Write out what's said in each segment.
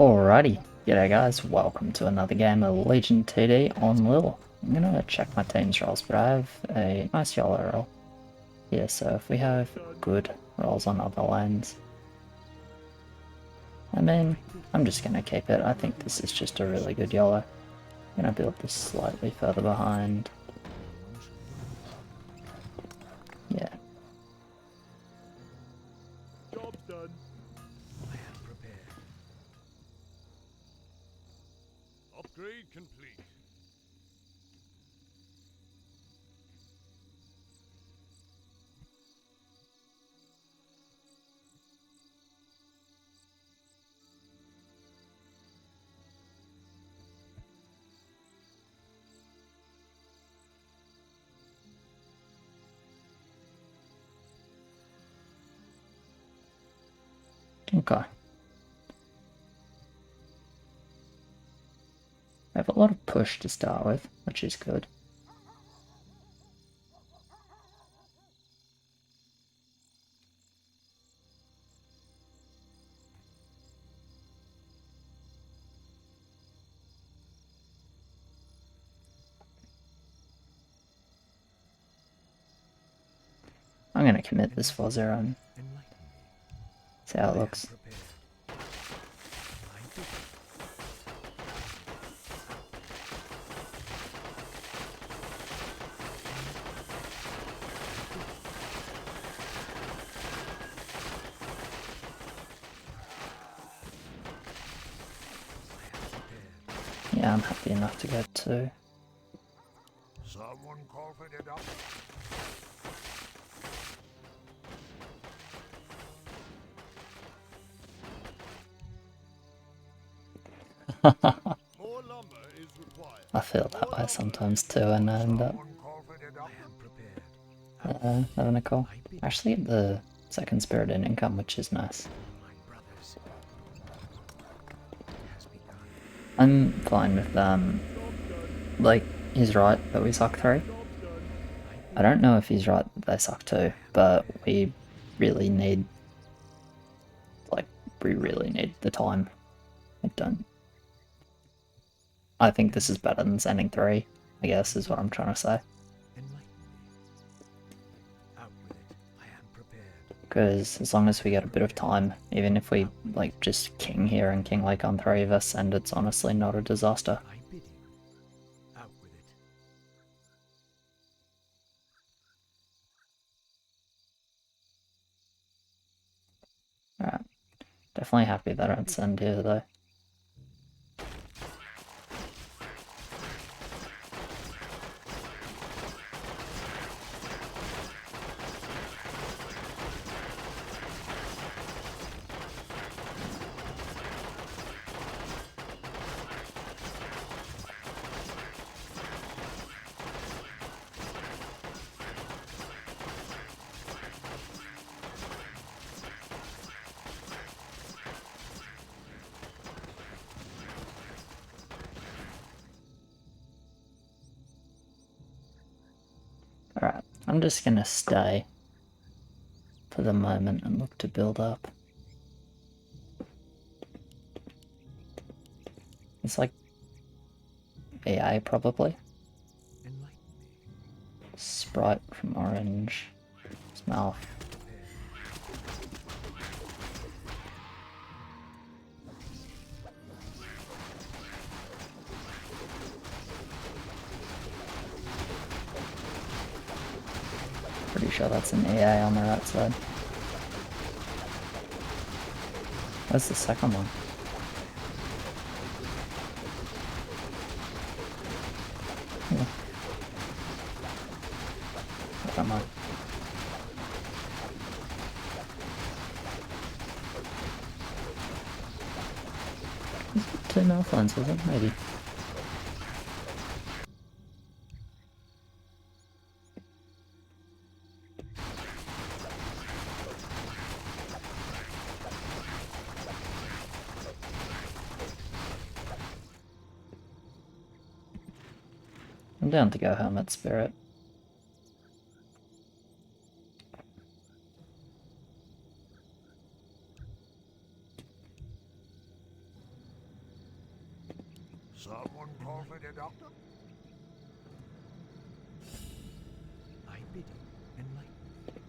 Alrighty, g'day guys, welcome to another game of Legion TD on LIHL. I'm gonna check my team's rolls, but I have a nice yellow roll. Yeah, so if we have good rolls on other lanes, I mean, I'm just gonna keep it. I think this is just a really good yellow. I'm gonna build this slightly further behind. Yeah. Job's done. I am prepared. Upgrade complete. Okay. I have a lot of push to start with, which is good. I'm gonna commit this for 0 and see how it looks. Yeah, I'm happy enough to get 2. Someone coughed it up. More lumber is required. I feel that way sometimes too, and I end up having a call. I actually get the second spirit in income, which is nice. I'm fine with like, he's right that we suck 3. I don't know if he's right that they suck 2, but we really need, the time. I think this is better than sending 3, I guess, is what I'm trying to say. Because as long as we get a bit of time, even if we, like, just king here and king like on 3 of us, and it's honestly not a disaster. Alright. Definitely happy that I don't send here, though. Alright, I'm just gonna stay for the moment and look to build up. It's like EA probably. Sprite from Orange. Smell. Pretty sure that's an EA on the right side. Where's the second one? Yeah. I don't know. Is it 2 mouth lines, was it? Maybe. I'm down to go Hermit Spirit. Someone call for the doctor? I bid you enlighten.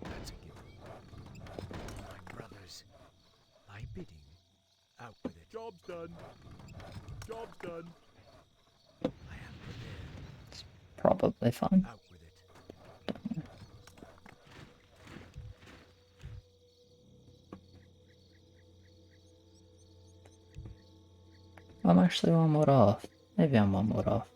That's a given. My brothers, I bidding, out with it. Job's done. Job's done. I am prepared, Probably fine. out with it. I'm actually one more off. Maybe I'm one more off.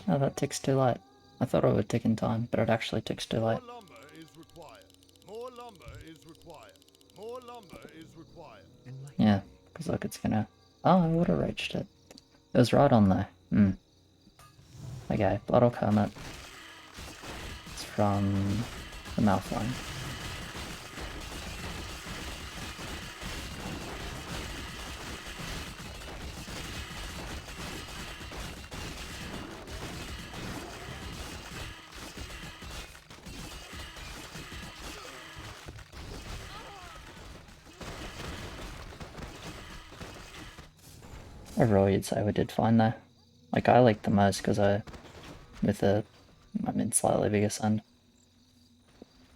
Oh, that ticks too late. I thought it would tick in time, but it actually ticks too late. More lumber is required. More lumber is required. More lumber is required. Enlighten. Yeah, because look, it's gonna... Oh, I would have reached it. It was right on there. Hmm. Okay, Blood Kermit. It's from the mouth line. Overall, you'd say we did fine there. Like, I liked the most because with a, I mean, slightly bigger send.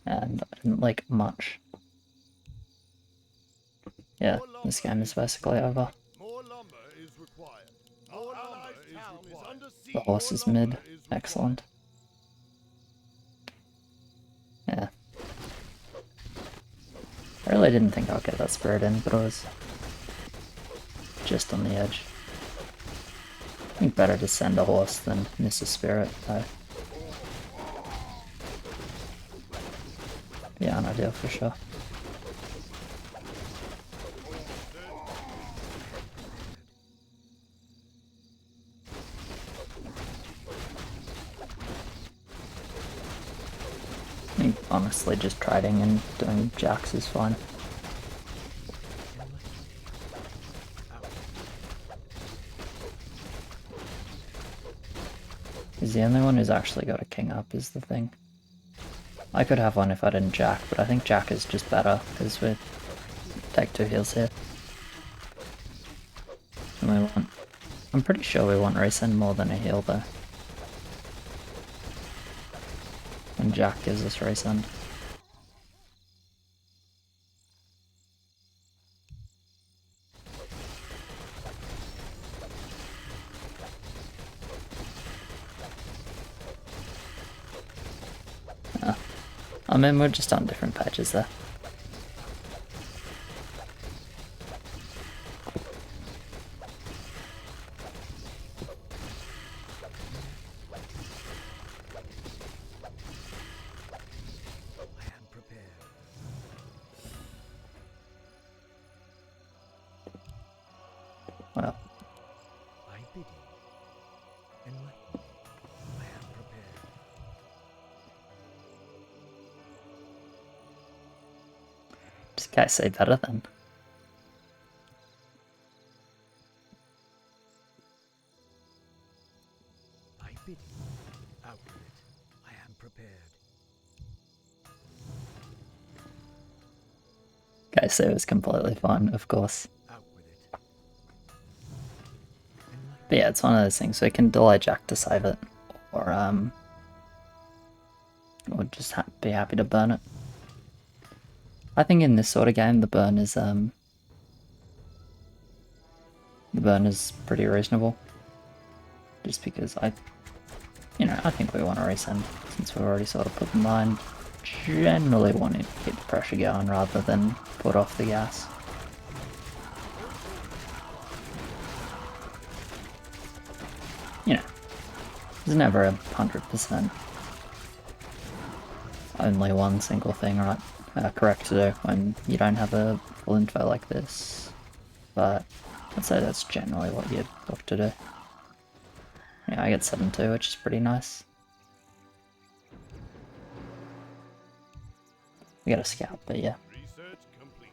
And I didn't like much. Yeah, this game is basically over. More lumber is required. More lumber is required. Under siege. The horse is mid. Excellent. Yeah. I really didn't think I'd get that spirit in, but it was just on the edge. I think better to send a horse than miss a spirit, though. Yeah, an idea for sure. I think honestly just trading and doing jacks is fine. He's the only one who's actually got a king up is the thing. I could have one if I didn't jack, but I think jack is just better because we take 2 heals here. And we want... I'm pretty sure we want resend more than a heal though. And jack gives us resend. I mean, we're just on different pages there. I am prepared. Well, I bid you enlighten. I am prepared. just can't say better then. I bid you out with it. I am prepared. Guy say it was completely fine, of course. Out with it. Enlighten. But yeah, it's one of those things, so we can delay jack to save it. Or just be happy to burn it. I think in this sort of game, the burn is pretty reasonable. Just because I think we want to resend, since we've already sort of put the mine. Generally wanting to keep the pressure going rather than put off the gas. You know, there's never 100% only one single thing correct to do when you don't have a full info like this. But I'd say that's generally what you'd look to do. Yeah, I get 7-2, which is pretty nice. We got a scout, but yeah. Research complete.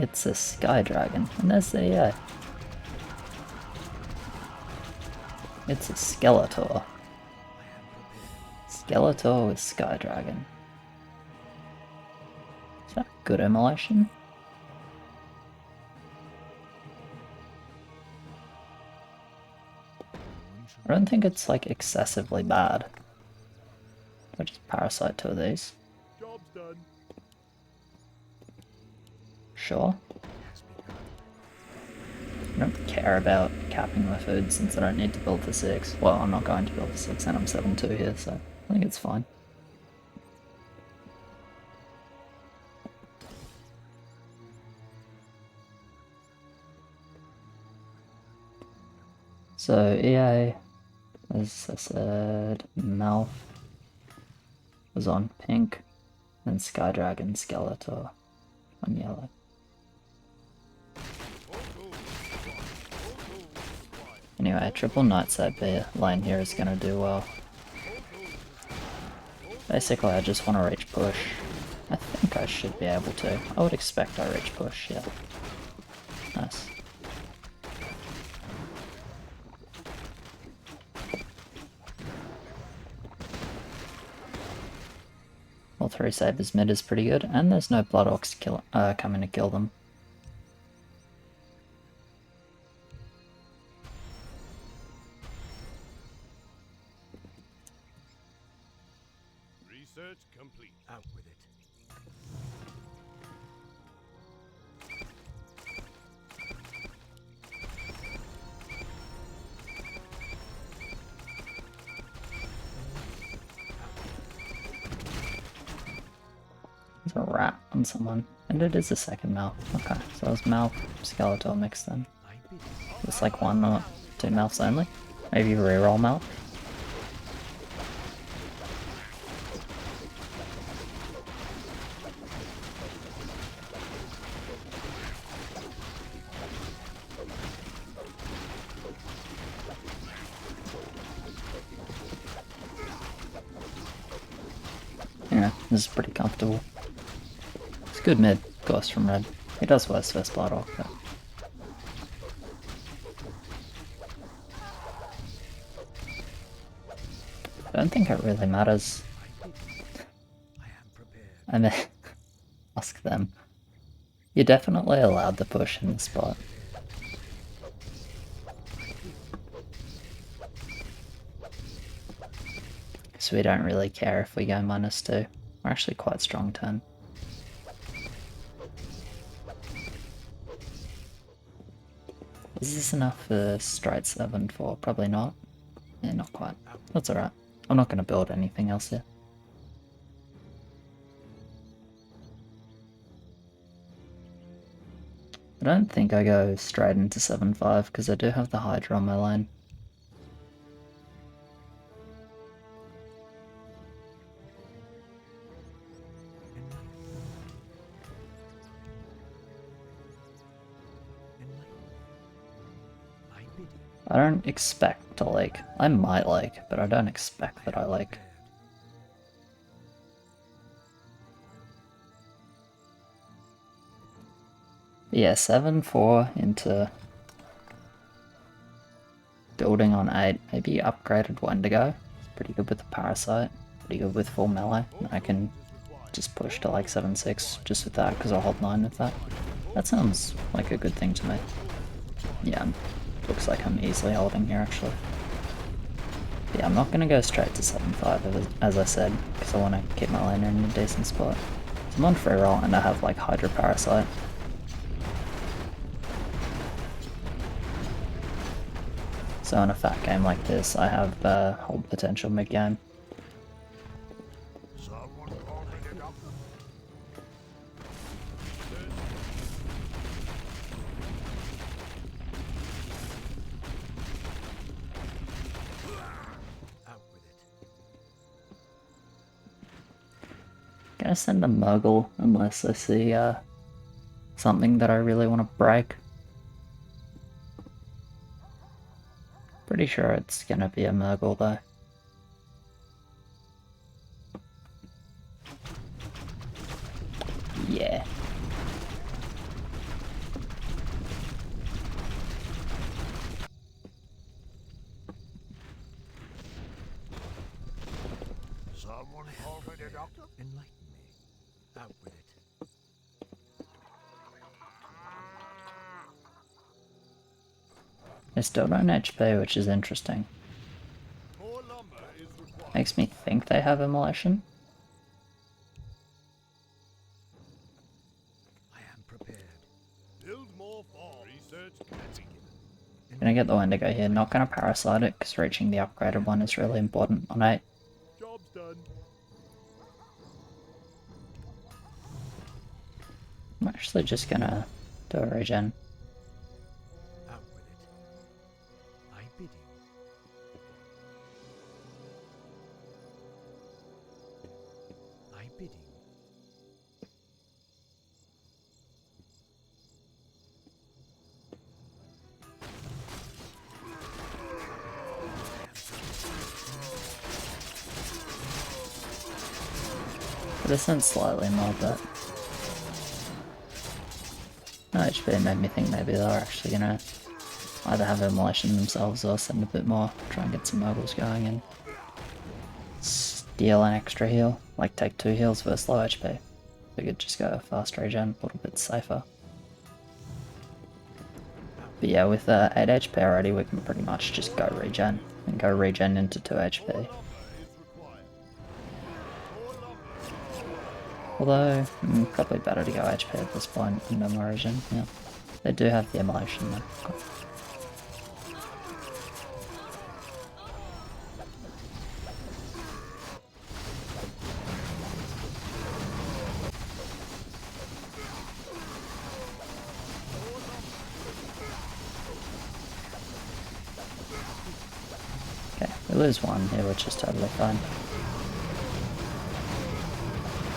It's a Sky Dragon, and there's the EA. It's a Skeletor. Skeletor with Sky Dragon. Is that a good emulation? I don't think it's like excessively bad. I just parasite 2 of these. Job's done. Sure. I don't care about capping my food since I don't need to build for 6. Well, I'm not going to build for 6 and I'm 7-2 here, so I think it's fine. So EA, as I said, Mouth was on pink, and Sky Dragon Skeletor on yellow. Anyway, triple Night Side lane here is going to do well. Basically, I just want to reach push. I think I should be able to. I would expect I reach push, yeah. Nice. All 3 sabers mid is pretty good, and there's no Blood Ox coming to kill them. Research complete. Out with it. There's a rat on someone, and it is a second mouth. Okay, so it's mouth, Skeletor mixed then. It's like 1 or 2 mouths only. Maybe reroll mouth. Yeah, this is pretty comfortable. It's good mid, Ghost from red. He does worse first blood off, but... I don't think it really matters. I mean, ask them. You're definitely allowed to push in the spot. So we don't really care if we go -2. We're actually quite strong turn. Is this enough for straight 7-4? Probably not. Yeah, not quite. That's alright. I'm not going to build anything else here. I don't think I go straight into 7-5 because I do have the Hydra on my lane. I don't expect to like. I might like, but I don't expect that I like. Yeah, 7-4 into building on 8. Maybe upgraded Wendigo. It's pretty good with the Parasite. Pretty good with full melee. I can just push to like 7-6 just with that because I'll hold 9 with that. That sounds like a good thing to me. Yeah, looks like I'm easily holding here actually. Yeah, I'm not going to go straight to 7-5 as I said because I want to keep my laner in a decent spot. So I'm on free roll and I have like Hydra Parasite. So in a fat game like this, I have hold potential mid-game. Gonna send a Muggle unless I see something that I really want to break. Pretty sure it's gonna be a Murgle though. Yeah. Someone call for the doctor? Enlighten me. Out with it. They still don't HP, which is interesting. More lumber is required. Makes me think they have immolation. I am prepared. Build more farm. Research getting. Gonna get the Wendigo here, not gonna parasite it, because reaching the upgraded one is really important on 8. Job's done. I'm actually just gonna do a regen. Out with it. My bidding. My bidding. This one's slightly more, but no HP made me think maybe they're actually gonna either have immolation themselves or send a bit more, try and get some mobiles going and steal an extra heal, like take 2 heals versus low HP. We could just go fast regen, a little bit safer. But yeah, with 8 HP already, we can pretty much just go regen and go regen into 2 HP. Although, probably better to go HP at this point and no more regen, yeah. They do have the immolation though. Okay, we lose 1 here, which is totally fine.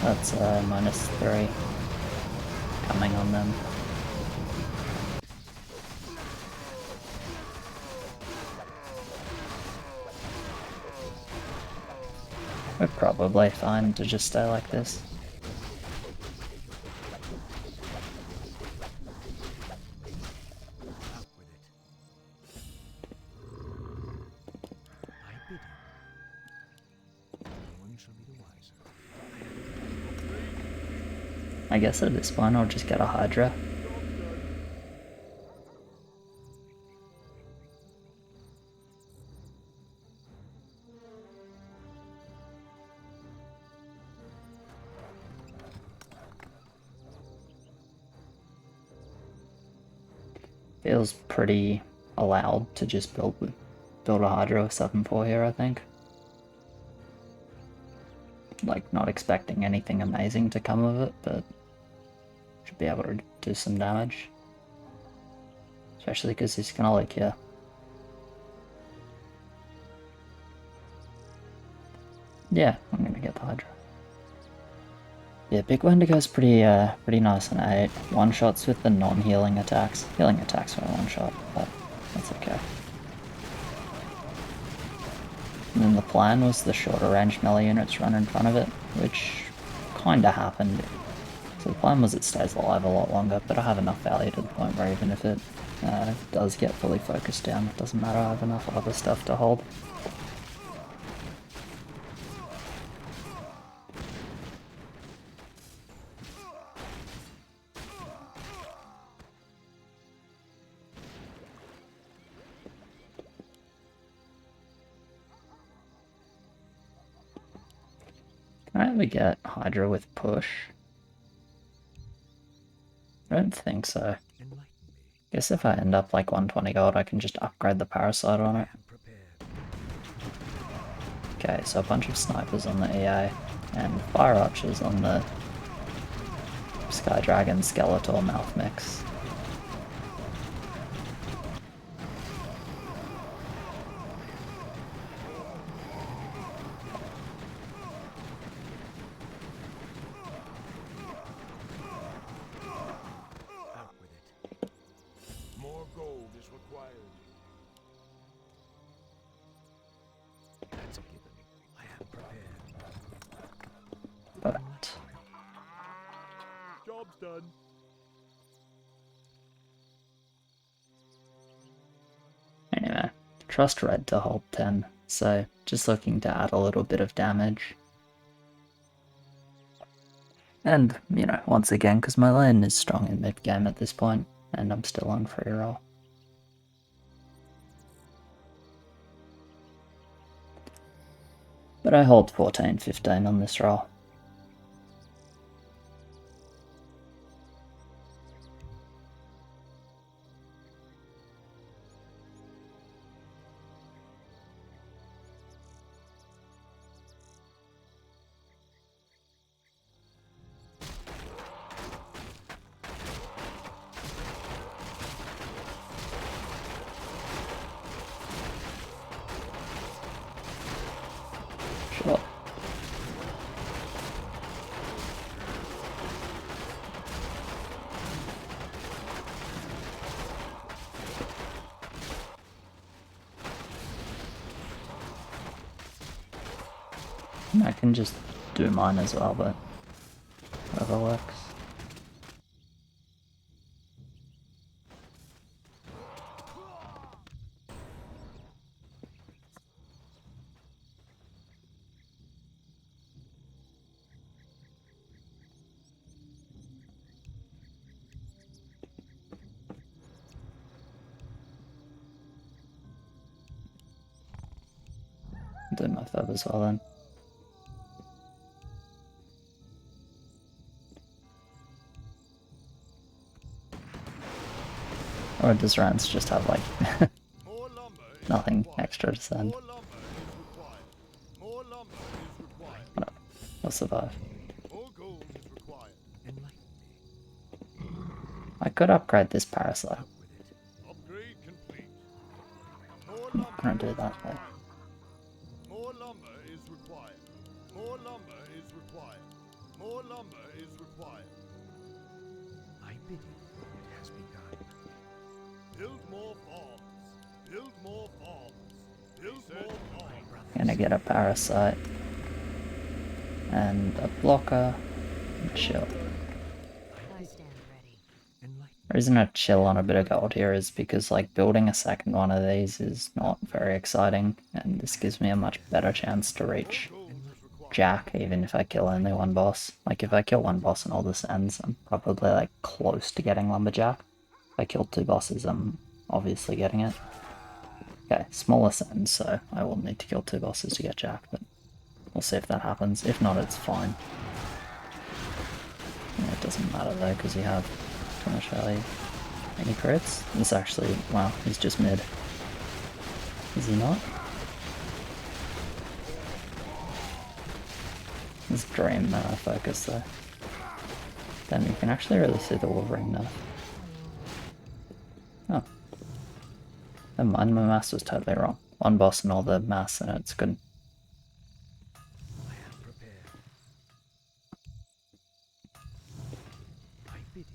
That's -3 coming on them. We're probably fine to just stay like this. Out with it. My bidding. No one shall be the wiser. I guess at this point I'll just get a Hydra. Feels pretty allowed to just build a Hydra with 7-4 here, I think. Like, not expecting anything amazing to come of it, but should be able to do some damage. Especially because he's gonna leak here. Yeah, I'm gonna get the Hydra. Yeah, Big Wendigo's pretty nice on 8. One-shots with the non-healing attacks. Healing attacks were one-shot, but that's okay. And then the plan was the shorter range melee units run in front of it, which kinda happened. So the plan was it stays alive a lot longer, but I have enough value to the point where even if it does get fully focused down, it doesn't matter, I have enough other stuff to hold. Can I ever get Hydra with push? I don't think so. Enlighten me. Guess if I end up like 120 gold, I can just upgrade the parasite on it. I am prepared. Okay, so a bunch of snipers on the EA, and fire archers on the Sky Dragon Skeletor mouth mix. Out with it. More gold is required. That's a given. I am prepared. But Job's done. anyway, trust red to hold 10, so just looking to add a little bit of damage. And, you know, once again, because my lane is strong in mid-game at this point, and I'm still on free roll. But I hold 14-15 on this roll. Sure. I can just do mine as well, but whatever works. Do my fab as well then. Or does Rance just have like More lumber is nothing required. extra to send? More lumber is required. More lumber is required. Whatever. We'll survive. More gold is required. Enlighten me. I could upgrade this parasite. Out with it. Upgrade complete. More I'm lumber gonna do is that though. required. More lumber is required. More lumber is required. More lumber is required. My bidding has begun. Build more farms. Build more farms. Build more farms. Gonna get a parasite and a blocker and chill. I stand ready. Enlighten The reason I chill on a bit of gold here is because like building a second one of these is not very exciting, and this gives me a much better chance to reach Gold is required. Jack even if I kill only one boss. Like if I kill one boss and all this ends, I'm probably like close to getting Lumberjack. If I kill two bosses, I'm obviously getting it. Okay, smaller ends, so I will need to kill two bosses to get Jack, but we'll see if that happens. If not, it's fine. Yeah, it doesn't matter though, because you have too much value. Any crits? This actually, wow, he's just mid. Is he not? This Dream focus though. Then you can actually really see the Wolverine now. Oh. Never mind, my mass was totally wrong. One boss and all the mass and it's good. I am prepared. My bidding.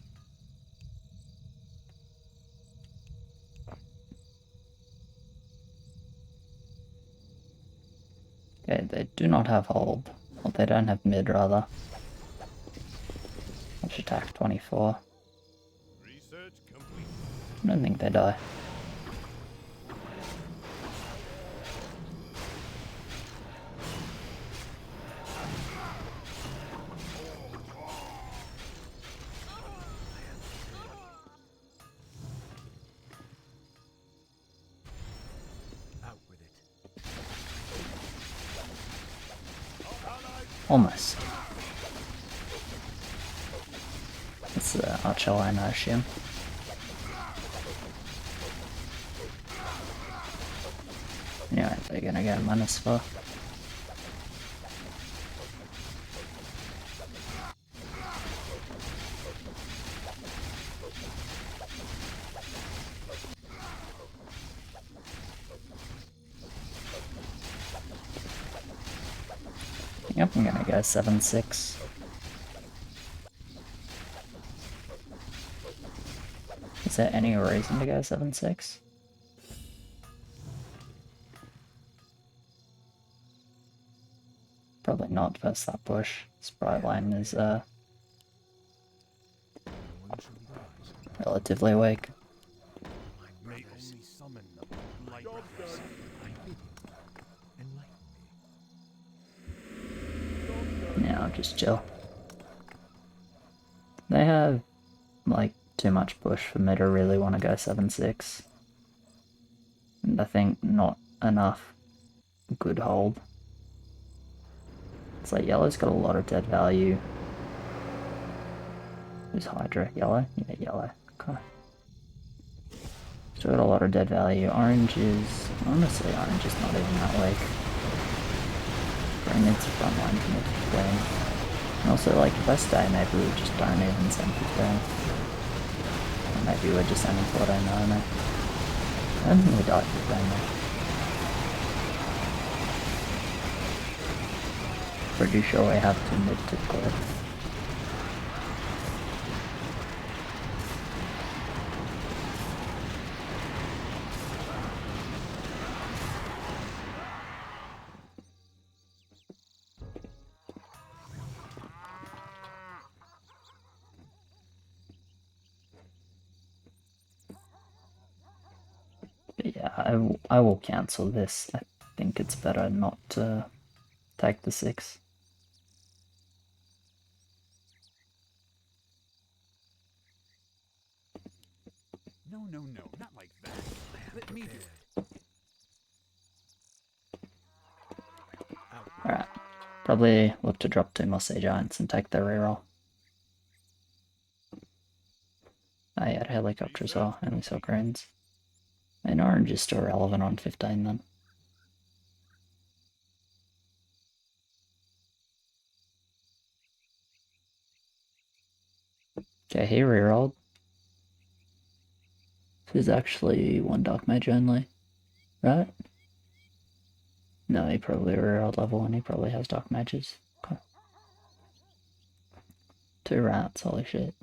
Okay, they do not have hold. Well, they don't have mid rather. Which attack 24. Research complete. I don't think they die. Out with it. Almost. It's the archer line, I assume. Anyway, they're gonna go -4. Yep, I'm gonna go 7-6. Is there any reason to go 7-6? Probably not versus that bush. Sprite line is No one shall rise. relatively weak. My brothers. Summon them. Light My bidding. Enlighten me. Yeah, I'll just chill. They have, like, too much push for me to really want to go 7-6. And I think not enough good hold. It's like yellow's got a lot of dead value. Who's Hydra? Yellow? Yeah, yellow. Okay. Still got a lot of dead value. Orange is... honestly, orange is not even that weak. Green needs frontline to make it clean. And also, like, if I stay, maybe we just don't even send 15. Or maybe we're just sending 14, I don't know. I don't think we die 15 though. Pretty sure I have to mid to clear. But yeah, I will cancel this. I think it's better not to take the 6. No, no, no, not like that. Let me do it. Alright. Probably look to drop 2 more Sea Giants and take the reroll. I had a helicopter as well, only saw greens. And orange is still relevant on 15 then. Okay, he rerolled. This is actually 1 Dark Mage only, right? No, he probably rerolled level and he probably has Dark Mages. Okay. 2 rats, holy shit.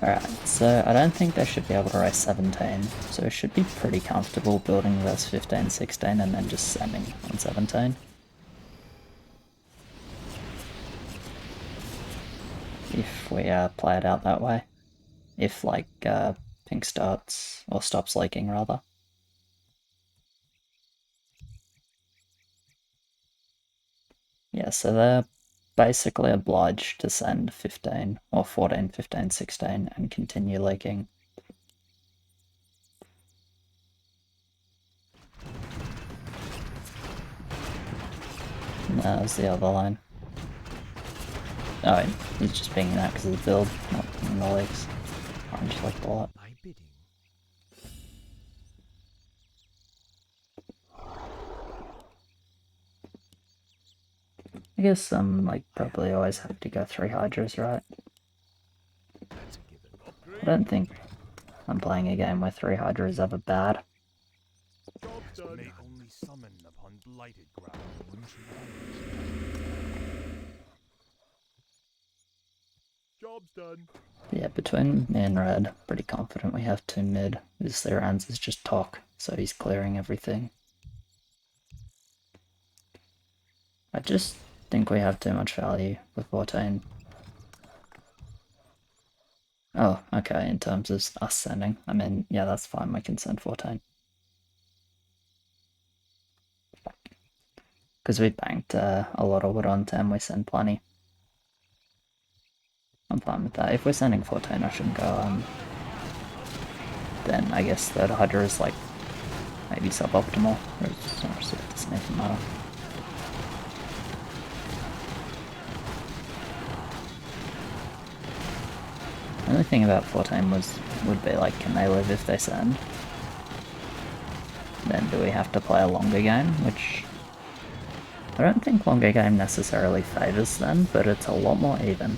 Alright, so I don't think they should be able to race 17, so it should be pretty comfortable building verse 15, 16 and then just sending on 17. If we play it out that way. If, like, pink starts, or stops leaking rather. Yeah, so they're basically obliged to send 15 or 14, 15, 16 and continue leaking. And there's the other line. Oh, he's just being that because of the build, not in the leaks. Orange like a lot. My bidding. I guess like probably always have to go 3 Hydras, right? That's a given. I don't think I'm playing a game where 3 Hydras is ever bad. Job's done. May only summon upon blighted ground. Job's done. Yeah, between me and red, pretty confident we have 2 mid. This Lirans is just talk, so he's clearing everything. I just think we have too much value with 14. Oh, okay, in terms of us sending. I mean, yeah, that's fine, we can send 14. Because we banked a lot of wood on 10, we send plenty. I'm fine with that. If we're sending 14, I shouldn't go, then I guess that Hydra is like, maybe suboptimal. Or it's not, it doesn't even matter. The only thing about 14 would be like, can they live if they send? Then do we have to play a longer game, which I don't think longer game necessarily favours them, but it's a lot more even.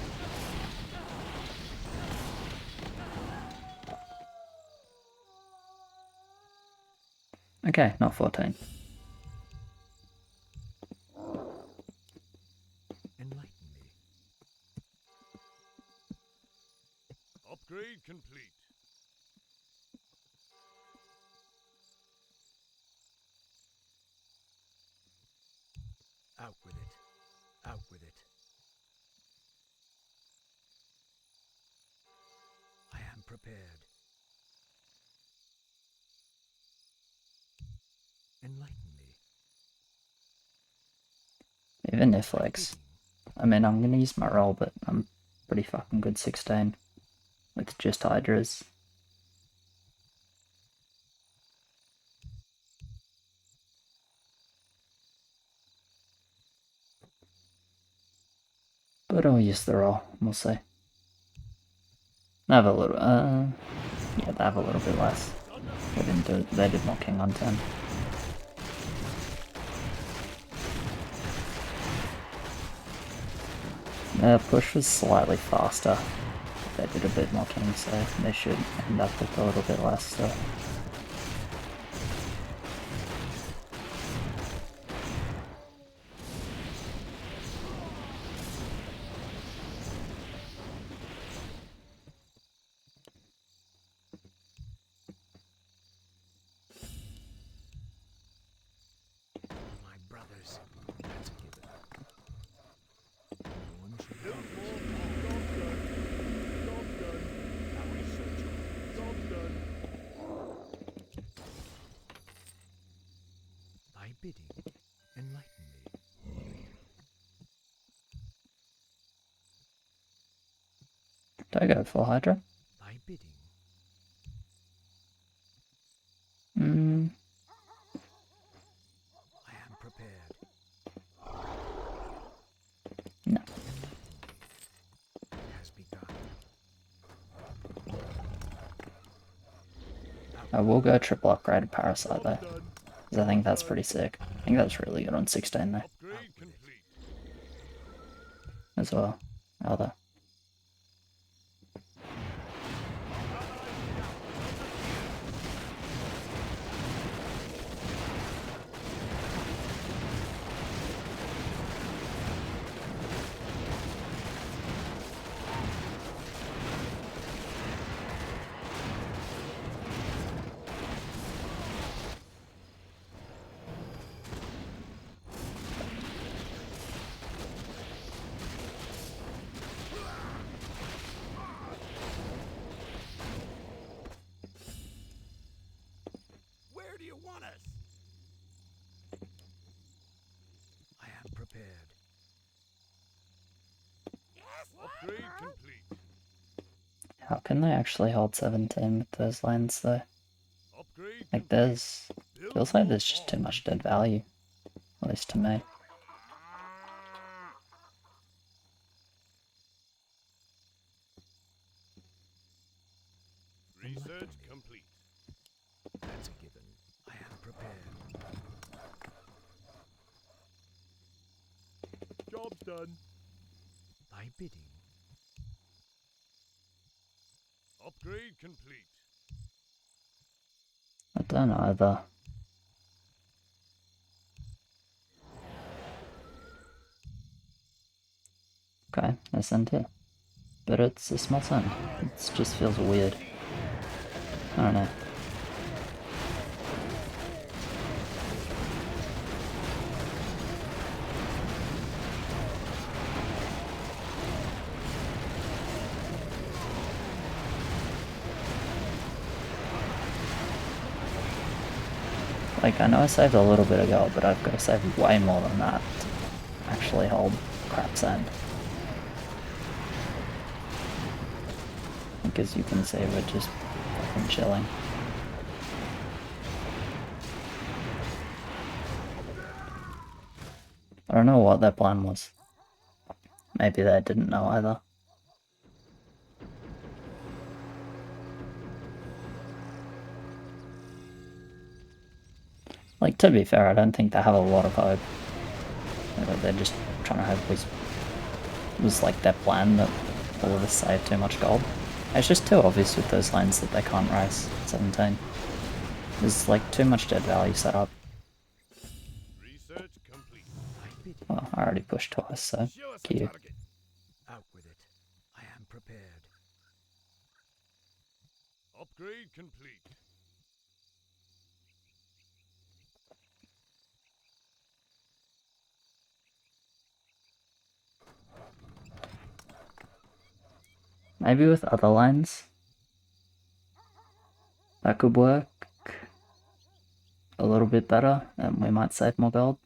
Okay, not 14. Enlighten me. Upgrade complete. Out with it. Out with it. I am prepared. Enlighten me. Even if, like, I mean, I'm gonna use my roll, but I'm pretty fucking good 16 with just Hydras. But I'll use the roll, we'll see. They have a little, yeah, they have a little bit less. They did more king on 10. Their push was slightly faster. They did a bit more king, so they should end up with a little bit less, so. My brothers. That's a given. No one should Job done. Job done. Now research. Job done. Thy bidding, enlighten me. Do I go for Hydra? Thy bidding. I am prepared. No. It has begun. I will go triple upgraded Parasite though, Done. because I think that's pretty sick. I think that's really good on 16 though, Upgrade complete. as well. Other. Where do you want us? I am prepared. Upgrade complete. How can they actually hold 17 with those lanes though? Upgrade Like complete. feels like there's just too much dead value, at least to me. Research complete. That's a given. I am prepared. Job done. Thy bidding. Upgrade complete. I don't know either. Okay, I sent it. But it's a small send. It just feels weird. I don't know. Like, I know I saved a little bit of gold, but I've got to save way more than that to actually hold crap sand. Because you can see we're just fucking chilling. I don't know what their plan was. Maybe they didn't know either. Like, to be fair, I don't think they have a lot of hope. They're just trying to hope was like their plan that all of us save too much gold. It's just too obvious with those lanes that they can't race 17. There's like too much dead value set up. Research complete. Thy bidding. Well, I already pushed twice, so Show us a cute. target. Out with it. I am prepared. Upgrade complete. Maybe with other lines that could work. a little bit better, and we might save more gold.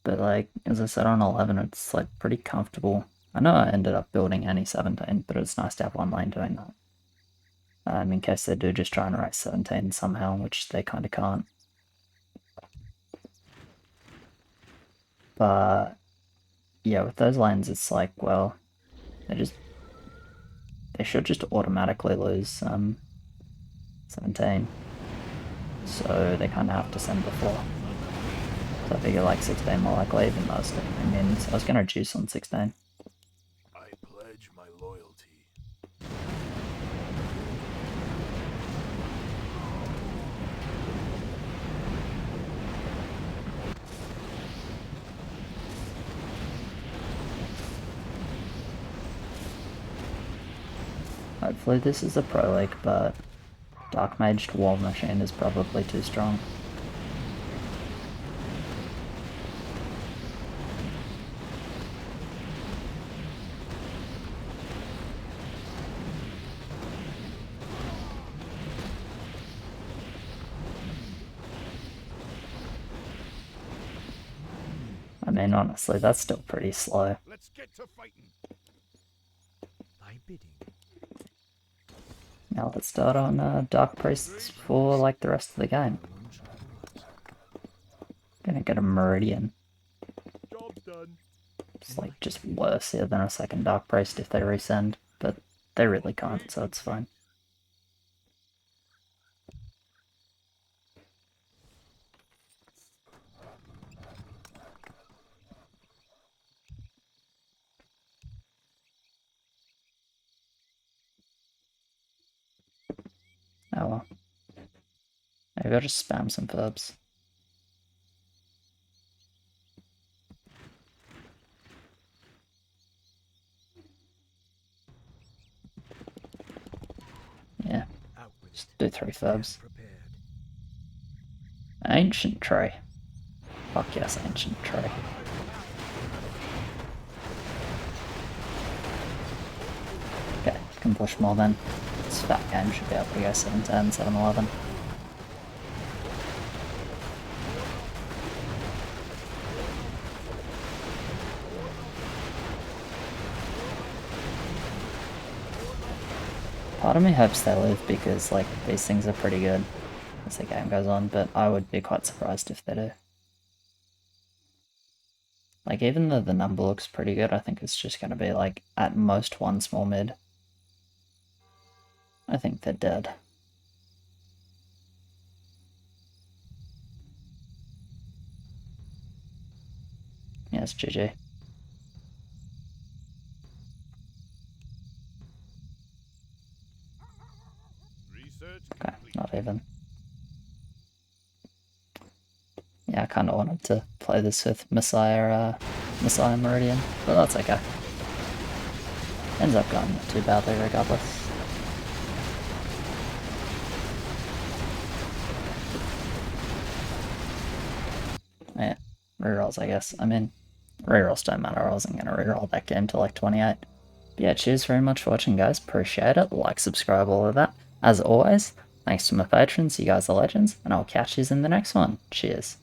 But like, as I said on 11, it's like pretty comfortable. I know I ended up building any 17, but it's nice to have one lane doing that. In case they do just try and race 17 somehow, which they kind of can't. But yeah, with those lanes, it's like, well, they should just automatically lose 17. So they kind of have to send before. So I figure like 16 more likely, even though I mean, I was going to juice on 16. I pledge my loyalty. Hopefully this is a pro league, but Dark Mage to War Machine is probably too strong. I mean, honestly, that's still pretty slow. Let's get to fighting. My bidding. Now let's start on Dark Priests for like the rest of the game. Gonna get a Meridian. Job done. It's like just worse here than a second Dark Priest if they resend, but they really can't, so it's fine. Oh well. Maybe I'll just spam some verbs. Yeah, just do 3 verbs. Ancient Tree. Fuck yes, Ancient Tree. Okay, can push more then. This fat game should be able to go 7-10, 7-11. Part of me hopes they live because, like, these things are pretty good as the game goes on, but I would be quite surprised if they do. Like, even though the number looks pretty good, I think it's just going to be, like, at most 1 small mid. I think they're dead. Yes, GG. Research Okay, complete. not even. Yeah, I kind of wanted to play this with Messiah Meridian, but that's okay. Ends up going not too badly regardless. Yeah, rerolls I guess. I mean, rerolls don't matter, I wasn't going to reroll that game to like 28. But yeah, cheers very much for watching guys, appreciate it, like, subscribe, all of that. As always, thanks to my patrons, you guys are legends, and I'll catch you in the next one. Cheers.